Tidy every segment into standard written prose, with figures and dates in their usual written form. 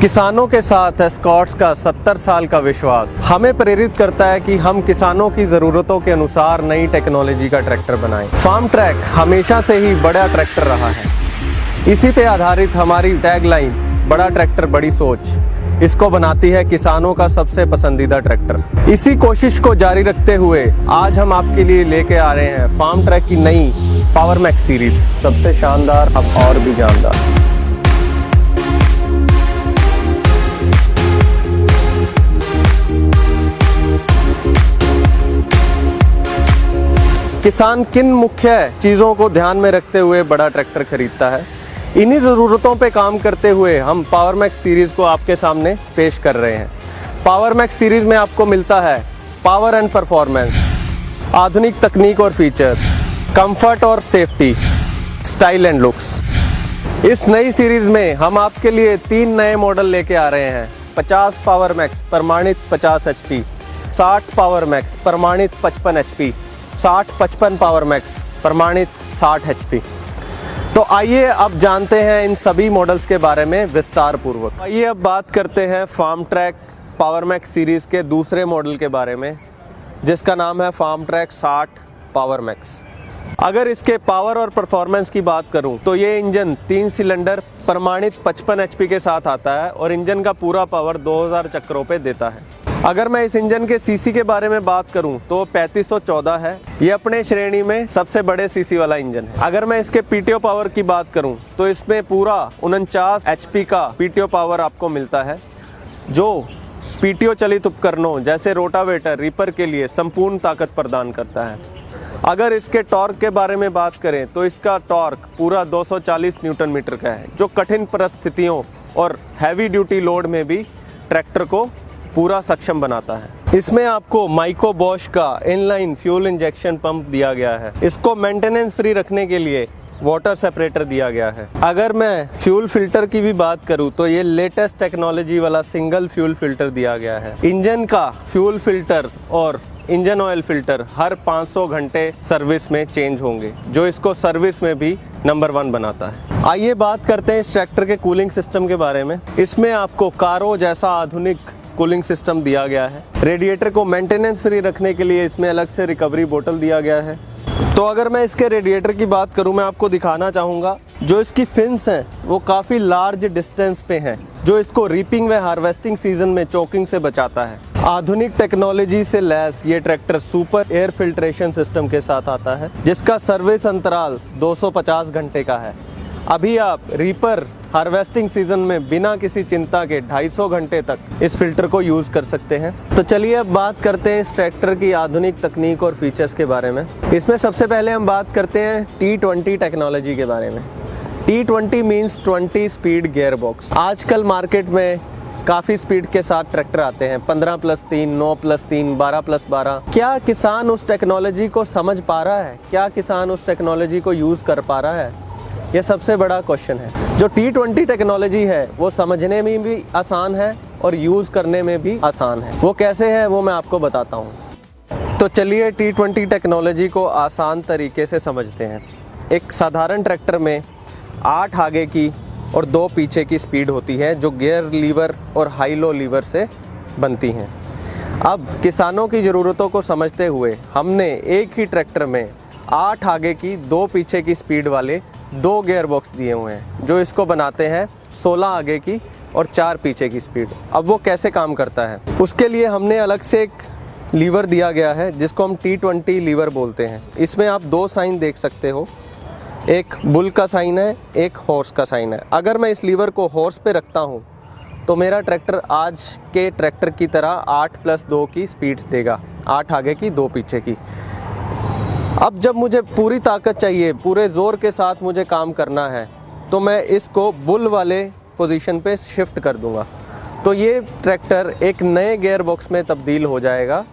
किसानों के साथ एस्कॉर्ट्स का 70 साल का विश्वास हमें प्रेरित करता है कि हम किसानों की ज़रूरतों के अनुसार नई टेक्नोलॉजी का ट्रैक्टर बनाएं। फार्म ट्रैक हमेशा से ही बड़ा ट्रैक्टर रहा है। इसी पे आधारित हमारी टैगलाइन बड़ा ट्रैक्टर बड़ी सोच इसको बनाती है किसानों का सबसे पसंदीदा ट्रैक्टर। इसी कोशिश को जारी रखते हुए आज हम आपके लिए लेके आ रहे हैं फार्म ट्रैक की नई पावर मैक्स सीरीज, सबसे शानदार अब और भी जानदार। किसान किन मुख्य चीज़ों को ध्यान में रखते हुए बड़ा ट्रैक्टर खरीदता है, इन्हीं ज़रूरतों पे काम करते हुए हम पावर मैक्स सीरीज़ को आपके सामने पेश कर रहे हैं। पावर मैक्स सीरीज़ में आपको मिलता है पावर एंड परफॉर्मेंस, आधुनिक तकनीक और फीचर्स, कंफर्ट और सेफ्टी, स्टाइल एंड लुक्स। इस नई सीरीज़ में हम आपके लिए 3 नए मॉडल लेके आ रहे हैं। 50 पावर मैक्स प्रमाणित 50 HP, 60 पावर मैक्स प्रमाणित 55 HP, 60-55 पावर मैक्स प्रमाणित 60 HP। तो आइए अब जानते हैं इन सभी मॉडल्स के बारे में विस्तार पूर्वक। आइए अब बात करते हैं Farmtrac power max series के दूसरे मॉडल के बारे में, जिसका नाम है फार्म ट्रैक 60 पावर मैक्स। अगर इसके पावर और परफॉर्मेंस की बात करूं तो ये इंजन 3 सिलेंडर प्रमाणित 55 HP के साथ आता है और इंजन का पूरा पावर 2000 चक्रों पे देता है। अगर मैं इस इंजन के सीसी के बारे में बात करूं तो 3514 है। ये अपने श्रेणी में सबसे बड़े सीसी वाला इंजन है। अगर मैं इसके पीटीओ पावर की बात करूं तो इसमें पूरा 49 HP का पीटीओ पावर आपको मिलता है, जो पीटीओ चलित उपकरणों जैसे रोटावेटर, रीपर के लिए संपूर्ण ताकत प्रदान करता है। अगर इसके टॉर्क के बारे में बात करें तो इसका टॉर्क पूरा 240 न्यूटन मीटर का है, जो कठिन परिस्थितियों और हैवी ड्यूटी लोड में भी ट्रैक्टर को पूरा सक्षम बनाता है। इसमें आपको माइको बॉश का इनलाइन फ्यूल इंजेक्शन पंप दिया गया है। इसको मेंटेनेंस फ्री रखने के लिए वाटर सेपरेटर दिया गया है। अगर मैं फ्यूल फिल्टर की भी बात करूं तो ये लेटेस्ट टेक्नोलॉजी वाला सिंगल फ्यूल फिल्टर दिया गया है। इंजन का फ्यूल फिल्टर और इंजन ऑयल फिल्टर हर 500 घंटे सर्विस में चेंज होंगे, जो इसको सर्विस में भी नंबर 1 बनाता है। आइए बात करते हैं इस ट्रैक्टर के कूलिंग सिस्टम के बारे में। इसमें आपको कारो जैसा आधुनिक कूलिंग सिस्टम दिया गया है। रेडिएटर को मेंटेनेंस फ्री रखने के लिए इसमें अलग से रिकवरी बोतल दिया गया है। तो अगर मैं इसके रेडिएटर की बात करूं, मैं आपको दिखाना चाहूँगा जो इसकी फिन्स हैं वो काफ़ी लार्ज डिस्टेंस पे हैं, जो इसको रीपिंग व हार्वेस्टिंग सीजन में चोकिंग से बचाता है। आधुनिक टेक्नोलॉजी से लैस ये tractor super air filtration system के साथ आता है, जिसका सर्विस अंतराल 250 घंटे का है। अभी आप रीपर हार्वेस्टिंग सीजन में बिना किसी चिंता के 250 घंटे तक इस फिल्टर को यूज़ कर सकते हैं। तो चलिए अब बात करते हैं इस ट्रैक्टर की आधुनिक तकनीक और फीचर्स के बारे में। इसमें सबसे पहले हम बात करते हैं T20 टेक्नोलॉजी के बारे में। T20 means 20 speed gear box. आजकल मार्केट में काफ़ी स्पीड के साथ ट्रैक्टर आते हैं, 15+3, 9+3, 12+12। क्या किसान उस टेक्नोलॉजी को समझ पा रहा है? क्या किसान उस टेक्नोलॉजी को यूज़ कर पा रहा है? ये सबसे बड़ा क्वेश्चन है। जो T20 टेक्नोलॉजी है वो समझने में भी आसान है और यूज़ करने में भी आसान है। वो कैसे है वो मैं आपको बताता हूँ। तो चलिए T20 टेक्नोलॉजी को आसान तरीके से समझते हैं। एक साधारण ट्रैक्टर में 8 आगे की और 2 पीछे की स्पीड होती है, जो गियर लीवर और हाई लो लीवर से बनती हैं। अब किसानों की ज़रूरतों को समझते हुए हमने एक ही ट्रैक्टर में 8 आगे की 2 पीछे की स्पीड वाले 2 गियर बॉक्स दिए हुए हैं, जो इसको बनाते हैं 16 आगे की और 4 पीछे की स्पीड। अब वो कैसे काम करता है, उसके लिए हमने अलग से एक लीवर दिया गया है, जिसको हम T20 लीवर बोलते हैं। इसमें आप 2 साइन देख सकते हो, एक बुल का साइन है, एक हॉर्स का साइन है। अगर मैं इस लीवर को हॉर्स पे रखता हूँ तो मेरा ट्रैक्टर आज के ट्रैक्टर की तरह 8+2 की स्पीड्स देगा, 8 आगे की 2 पीछे की। अब जब मुझे पूरी ताकत चाहिए, पूरे ज़ोर के साथ मुझे काम करना है, तो मैं इसको बुल वाले पोजीशन पे शिफ्ट कर दूंगा। तो ये ट्रैक्टर एक नए गियर बॉक्स में तब्दील हो जाएगा,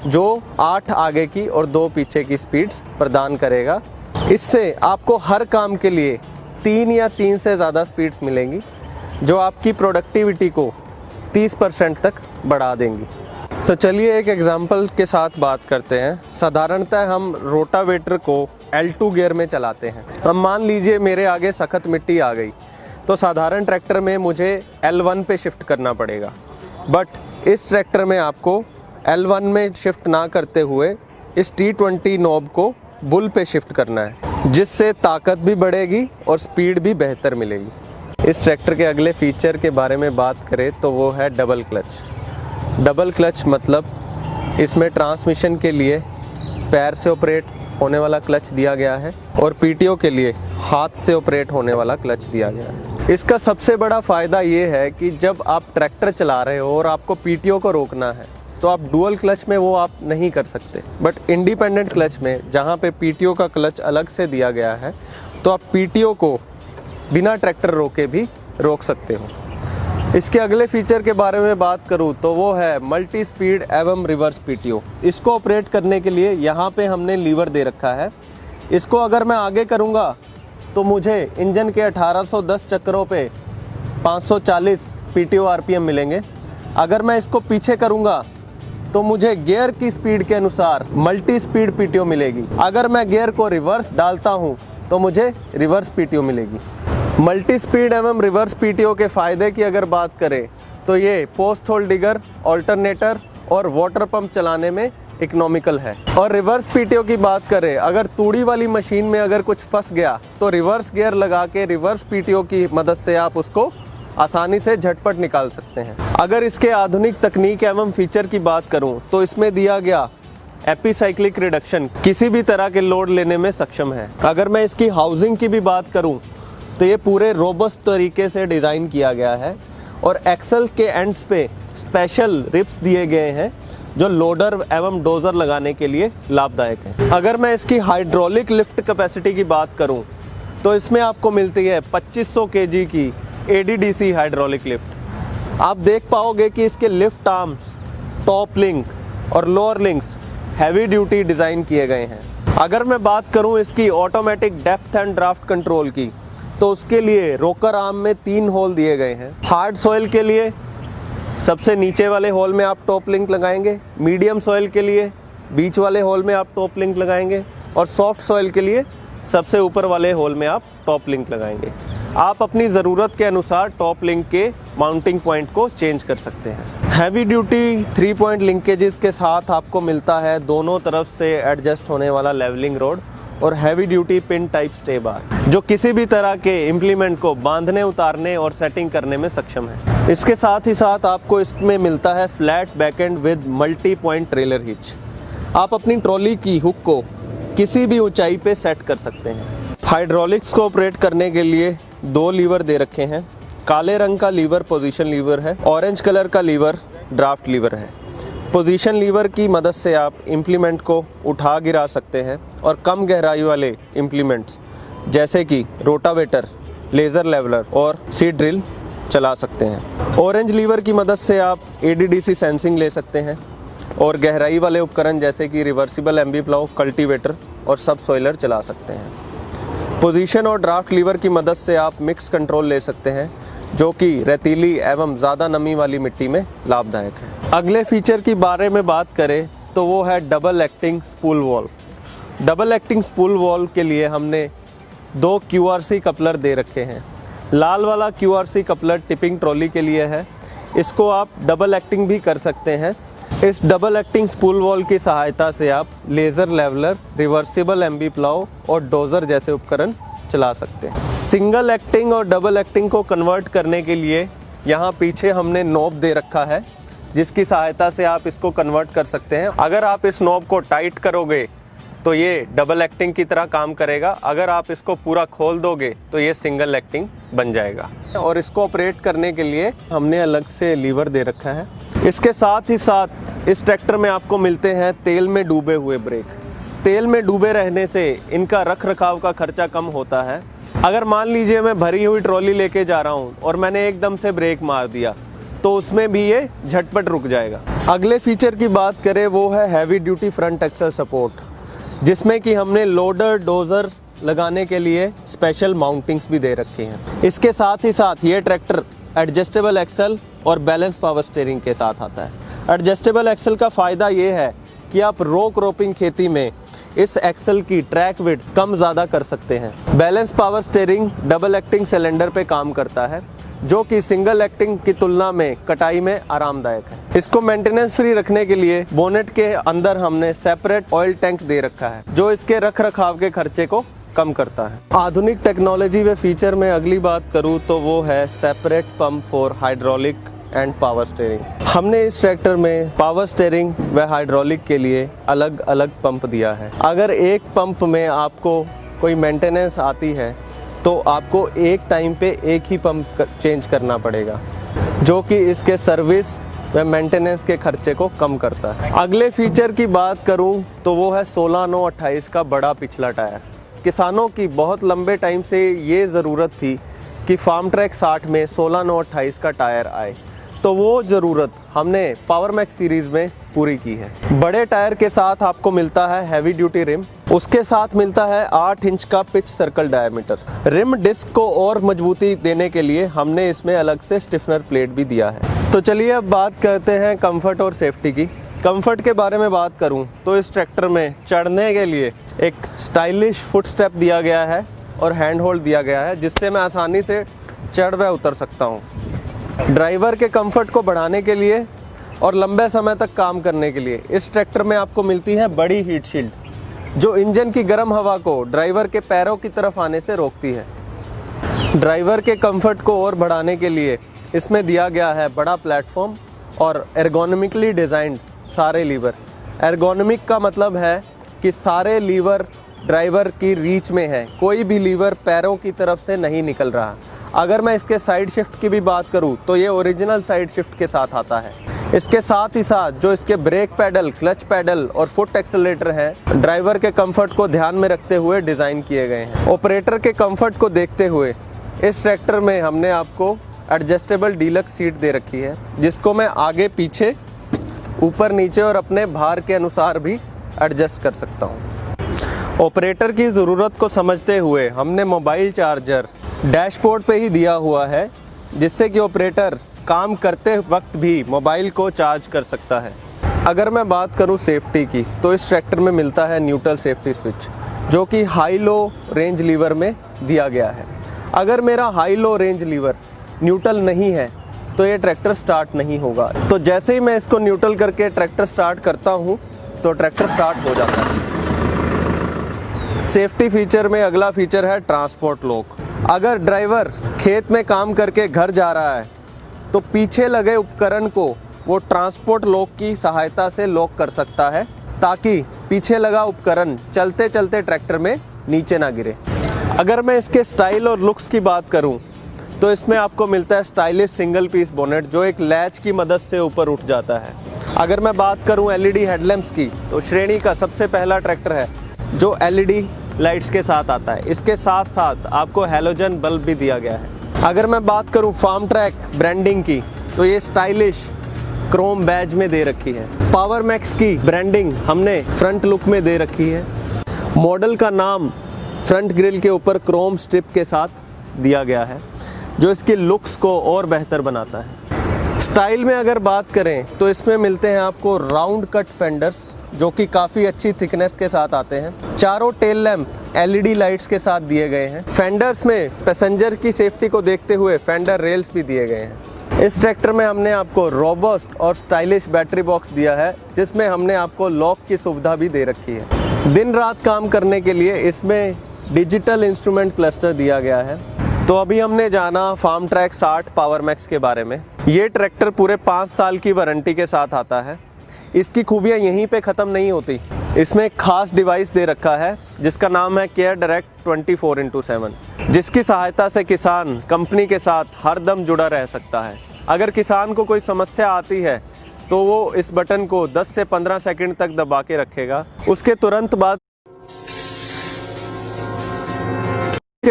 जो 8 आगे की और 2 पीछे की स्पीड्स प्रदान करेगा। इससे आपको हर काम के लिए 3 या 3 से ज़्यादा स्पीड्स मिलेंगी, जो आपकी प्रोडक्टिविटी को 30% तक बढ़ा देंगी। तो चलिए एक एग्जांपल के साथ बात करते हैं। साधारणतः हम रोटावेटर को L2 गियर में चलाते हैं। अब मान लीजिए मेरे आगे सख्त मिट्टी आ गई, तो साधारण ट्रैक्टर में मुझे L1 पे शिफ्ट करना पड़ेगा, बट इस ट्रैक्टर में आपको L1 में शिफ्ट ना करते हुए इस T20 नॉब को बुल पे शिफ्ट करना है, जिससे ताकत भी बढ़ेगी और स्पीड भी बेहतर मिलेगी। इस ट्रैक्टर के अगले फीचर के बारे में बात करें तो वो है डबल क्लच। डबल क्लच मतलब इसमें ट्रांसमिशन के लिए पैर से ऑपरेट होने वाला क्लच दिया गया है और पीटीओ के लिए हाथ से ऑपरेट होने वाला क्लच दिया गया है। इसका सबसे बड़ा फ़ायदा ये है कि जब आप ट्रैक्टर चला रहे हो और आपको पीटीओ को रोकना है तो आप डुअल क्लच में वो आप नहीं कर सकते, बट इंडिपेंडेंट क्लच में जहाँ पे पीटीओ का क्लच अलग से दिया गया है तो आप पीटीओ को बिना ट्रैक्टर रोके भी रोक सकते हो। इसके अगले फीचर के बारे में बात करूँ तो वो है मल्टी स्पीड एवं रिवर्स पीटीओ। इसको ऑपरेट करने के लिए यहाँ पे हमने लीवर दे रखा है। इसको अगर मैं आगे करूँगा तो मुझे इंजन के 1810 चक्करों पे 540 पीटीओ आरपीएम मिलेंगे। अगर मैं इसको पीछे करूँगा तो मुझे गियर की स्पीड के अनुसार मल्टी स्पीड पीटीओ मिलेगी। अगर मैं गियर को रिवर्स डालता हूँ तो मुझे रिवर्स पीटीओ मिलेगी। मल्टी स्पीड एवं रिवर्स पीटीओ के फ़ायदे की अगर बात करें तो ये पोस्ट होल डिगर, ऑल्टरनेटर और वाटर पंप चलाने में इकोनॉमिकल है। और रिवर्स पीटीओ की बात करें, अगर तूड़ी वाली मशीन में अगर कुछ फंस गया तो रिवर्स गियर लगा के रिवर्स पीटीओ की मदद से आप उसको आसानी से झटपट निकाल सकते हैं। अगर इसके आधुनिक तकनीक एवं फीचर की बात करूं तो इसमें दिया गया एपिसाइक्लिक रिडक्शन किसी भी तरह के लोड लेने में सक्षम है। अगर मैं इसकी हाउसिंग की भी बात करूं तो ये पूरे रोबस्ट तरीके से डिज़ाइन किया गया है और एक्सल के एंड्स पे स्पेशल रिप्स दिए गए हैं जो लोडर एवं डोजर लगाने के लिए लाभदायक है। अगर मैं इसकी हाइड्रोलिक लिफ्ट कैपेसिटी की बात करूं तो इसमें आपको मिलती है 2500 kg की ADDC हाइड्रोलिक लिफ्ट। आप देख पाओगे कि इसके लिफ्ट आर्म्स, टॉप लिंक और lower links heavy duty design किए गए हैं। अगर मैं बात करूं इसकी automatic depth and draft control की तो उसके लिए रोकर आर्म में 3 होल दिए गए हैं। हार्ड सॉइल के लिए सबसे नीचे वाले होल में आप टॉप लिंक लगाएंगे, मीडियम सॉइल के लिए बीच वाले होल में आप टॉप लिंक लगाएंगे और सॉफ्ट सॉइल के लिए सबसे ऊपर वाले होल में आप टॉप लिंक लगाएंगे। आप अपनी ज़रूरत के अनुसार टॉप लिंक के माउंटिंग पॉइंट को चेंज कर सकते हैं। हैवी ड्यूटी 3 पॉइंट लिंकेजेस के साथ आपको मिलता है दोनों तरफ से एडजस्ट होने वाला लेवलिंग रोड और heavy duty pin type stay bar, जो किसी भी तरह के इम्प्लीमेंट को बांधने, उतारने और सेटिंग करने में सक्षम है। इसके साथ ही साथ आपको इसमें मिलता है flat backend with multi point trailer hitch. आप अपनी ट्रॉली की हुक को किसी भी ऊंचाई पे सेट कर सकते हैं। हाइड्रोलिक्स को ऑपरेट करने के लिए 2 लीवर दे रखे हैं। काले रंग का लीवर पोजीशन लीवर है, ऑरेंज कलर का लीवर ड्राफ्ट लीवर है। पोजीशन लीवर की मदद से आप इम्प्लीमेंट को उठा गिरा सकते हैं और कम गहराई वाले इम्प्लीमेंट्स जैसे कि रोटावेटर, लेज़र लेवलर और सीड ड्रिल चला सकते हैं। ऑरेंज लीवर की मदद से आप ADDC सेंसिंग ले सकते हैं और गहराई वाले उपकरण जैसे कि रिवर्सिबल एम्बी प्लाउ, कल्टीवेटर और सब सॉइलर चला सकते हैं। पोजीशन और ड्राफ्ट लीवर की मदद से आप मिक्स कंट्रोल ले सकते हैं जो कि रेतीली एवं ज़्यादा नमी वाली मिट्टी में लाभदायक है। अगले फीचर की बारे में बात करें तो वो है double acting spool valve. Double acting spool valve के लिए हमने 2 QRC कपलर दे रखे हैं। लाल वाला QRC कपलर टिपिंग ट्रॉली के लिए है। इसको आप डबल एक्टिंग भी कर सकते हैं। इस डबल एक्टिंग स्पूल वॉल्व की सहायता से आप laser leveller, reversible Aamby plough और डोजर जैसे उपकरण चला सकते हैं। सिंगल एक्टिंग और डबल एक्टिंग को कन्वर्ट करने के लिए यहाँ पीछे हमने नॉब दे रखा है जिसकी सहायता से आप इसको कन्वर्ट कर सकते हैं। अगर आप इस नॉब को टाइट करोगे तो ये डबल एक्टिंग की तरह काम करेगा। अगर आप इसको पूरा खोल दोगे तो ये सिंगल एक्टिंग बन जाएगा। और इसको ऑपरेट करने के लिए हमने अलग से लीवर दे रखा है। इसके साथ ही साथ इस ट्रैक्टर में आपको मिलते हैं तेल में डूबे हुए ब्रेक। तेल में डूबे रहने से इनका रख रखाव का खर्चा कम होता है। अगर मान लीजिए मैं भरी हुई ट्रॉली लेके जा रहा हूँ और मैंने एकदम से ब्रेक मार दिया तो उसमें भी ये झटपट रुक जाएगा। अगले फीचर की बात करें वो है heavy duty front axle support, जिसमें कि हमने लोडर डोजर लगाने के लिए स्पेशल माउंटिंग्स भी दे रखे हैं। इसके साथ ही साथ ये ट्रैक्टर एडजस्टेबल एक्सल और बैलेंस पावर स्टीयरिंग के साथ आता है। एडजस्टेबल एक्सल का फ़ायदा ये है कि आप रो क्रॉपिंग खेती में इस एक्सल की ट्रैक विड्थ कम ज़्यादा कर सकते हैं। Balance power steering double acting cylinder पे काम करता है, जो कि सिंगल एक्टिंग की तुलना में कटाई में आरामदायक है। इसको मेंटेनेंस फ्री रखने के लिए बोनेट के अंदर हमने सेपरेट ऑयल टैंक दे रखा है, जो इसके रख रखाव के खर्चे को कम करता है। आधुनिक टेक्नोलॉजी व फीचर में अगली बात करूं तो वो है separate pump for hydraulic and power steering. हमने इस ट्रैक्टर में पावर स्टीयरिंग व हाइड्रोलिक के लिए अलग अलग पंप दिया है। अगर एक पंप में आपको कोई मेंटेनेंस आती है तो आपको एक टाइम पे एक ही पंप चेंज करना पड़ेगा, जो कि इसके सर्विस व मेंटेनेंस के खर्चे को कम करता है। अगले फीचर की बात करूं तो वो है 16/9/28 का बड़ा पिछला टायर। किसानों की बहुत लंबे टाइम से ये ज़रूरत थी कि फार्म ट्रैक 60 में 16/9/28 का टायर आए, तो वो ज़रूरत हमने पावर मैक्स सीरीज़ में पूरी की है। बड़े टायर के साथ आपको मिलता है हैवी ड्यूटी रिम, उसके साथ मिलता है 8 इंच का pitch circle diameter. Rim disc को और मजबूती देने के लिए हमने इसमें अलग से स्टिफनर प्लेट भी दिया है। तो चलिए अब बात करते हैं कंफर्ट और सेफ्टी की। कंफर्ट के बारे में बात करूं तो इस ट्रैक्टर में चढ़ने के लिए एक स्टाइलिश फुट स्टेप दिया गया है और हैंड होल्ड दिया गया है, जिससे मैं आसानी से चढ़ व उतर सकता हूं। ड्राइवर के कंफर्ट को बढ़ाने के लिए और लंबे समय तक काम करने के लिए इस ट्रैक्टर में आपको मिलती है बड़ी हीट शील्ड, जो इंजन की गर्म हवा को ड्राइवर के पैरों की तरफ आने से रोकती है। ड्राइवर के कंफर्ट को और बढ़ाने के लिए इसमें दिया गया है बड़ा प्लेटफॉर्म और एर्गोनॉमिकली डिज़ाइंड सारे लीवर। एर्गोनॉमिक का मतलब है कि सारे लीवर ड्राइवर की रीच में है, कोई भी लीवर पैरों की तरफ से नहीं निकल रहा। अगर मैं इसके साइड शिफ्ट की भी बात करूं तो ये ओरिजिनल साइड शिफ्ट के साथ आता है। इसके साथ ही साथ जो इसके ब्रेक पैडल, क्लच पैडल और फुट एक्सेलरेटर हैं, ड्राइवर के कंफर्ट को ध्यान में रखते हुए डिज़ाइन किए गए हैं। ऑपरेटर के कंफर्ट को देखते हुए इस ट्रैक्टर में हमने आपको एडजस्टेबल डीलक्स सीट दे रखी है, जिसको मैं आगे पीछे, ऊपर नीचे और अपने भार के अनुसार भी एडजस्ट कर सकता हूँ। ऑपरेटर की ज़रूरत को समझते हुए हमने मोबाइल चार्जर डैशबोर्ड पे ही दिया हुआ है, जिससे कि ऑपरेटर काम करते वक्त भी मोबाइल को चार्ज कर सकता है। अगर मैं बात करूं सेफ्टी की तो इस ट्रैक्टर में मिलता है न्यूट्रल सेफ्टी स्विच, जो कि हाई लो रेंज लीवर में दिया गया है। अगर मेरा high low range lever neutral नहीं है तो ये ट्रैक्टर स्टार्ट नहीं होगा। तो जैसे ही मैं इसको न्यूट्रल करके ट्रैक्टर स्टार्ट करता हूँ तो ट्रैक्टर स्टार्ट हो जाता है। सेफ्टी फीचर में अगला फीचर है ट्रांसपोर्ट लॉक। अगर ड्राइवर खेत में काम करके घर जा रहा है तो पीछे लगे उपकरण को वो ट्रांसपोर्ट लॉक की सहायता से लॉक कर सकता है, ताकि पीछे लगा उपकरण चलते चलते ट्रैक्टर में नीचे ना गिरे। अगर मैं इसके स्टाइल और लुक्स की बात करूं तो इसमें आपको मिलता है स्टाइलिश सिंगल पीस बोनेट, जो एक लैच की मदद से ऊपर उठ जाता है। अगर मैं बात करूं एलईडी हेडलैम्प्स की तो श्रेणी का सबसे पहला ट्रैक्टर है जो एलईडी लाइट्स के साथ आता है। इसके साथ साथ आपको हैलोजन बल्ब भी दिया गया है। अगर मैं बात करूं फार्म ट्रैक ब्रांडिंग की तो ये स्टाइलिश क्रोम बैज में दे रखी है। पावर मैक्स की ब्रांडिंग हमने फ्रंट लुक में दे रखी है। मॉडल का नाम फ्रंट ग्रिल के ऊपर क्रोम स्ट्रिप के साथ दिया गया है, जो इसकी लुक्स को और बेहतर बनाता है। स्टाइल में अगर बात करें तो इसमें मिलते हैं आपको राउंड कट फेंडर्स, जो कि काफ़ी अच्छी थिकनेस के साथ आते हैं। चारों टेल लैंप एलईडी लाइट्स के साथ दिए गए हैं। फेंडर्स में पैसेंजर की सेफ्टी को देखते हुए फेंडर रेल्स भी दिए गए हैं। इस ट्रैक्टर में हमने आपको रोबस्ट और स्टाइलिश बैटरी बॉक्स दिया है, जिसमें हमने आपको लॉक की सुविधा भी दे रखी है। दिन रात काम करने के लिए इसमें डिजिटल इंस्ट्रूमेंट क्लस्टर दिया गया है। तो अभी हमने जाना फार्म ट्रैक 60 पावर मैक्स के बारे में। ये ट्रैक्टर पूरे 5 साल की वारंटी के साथ आता है। इसकी खूबियाँ यहीं पे ख़त्म नहीं होती। इसमें एक खास डिवाइस दे रखा है जिसका नाम है केयर डायरेक्ट 24/7, जिसकी सहायता से किसान कंपनी के साथ हर दम जुड़ा रह सकता है। अगर किसान को कोई समस्या आती है तो वो इस बटन को 10 से 15 सेकंड तक दबा के रखेगा। उसके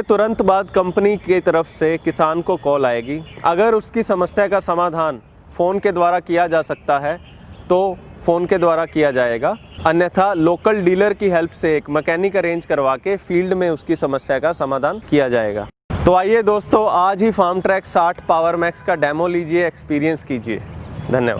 तुरंत बाद कंपनी की तरफ से किसान को कॉल आएगी। अगर उसकी समस्या का समाधान फ़ोन के द्वारा किया जा सकता है तो फ़ोन के द्वारा किया जाएगा, अन्यथा लोकल डीलर की हेल्प से एक मैकेनिक अरेंज करवा के फील्ड में उसकी समस्या का समाधान किया जाएगा। तो आइए दोस्तों, आज ही फार्म ट्रैक 60 पावर मैक्स का डेमो लीजिए, एक्सपीरियंस कीजिए। धन्यवाद।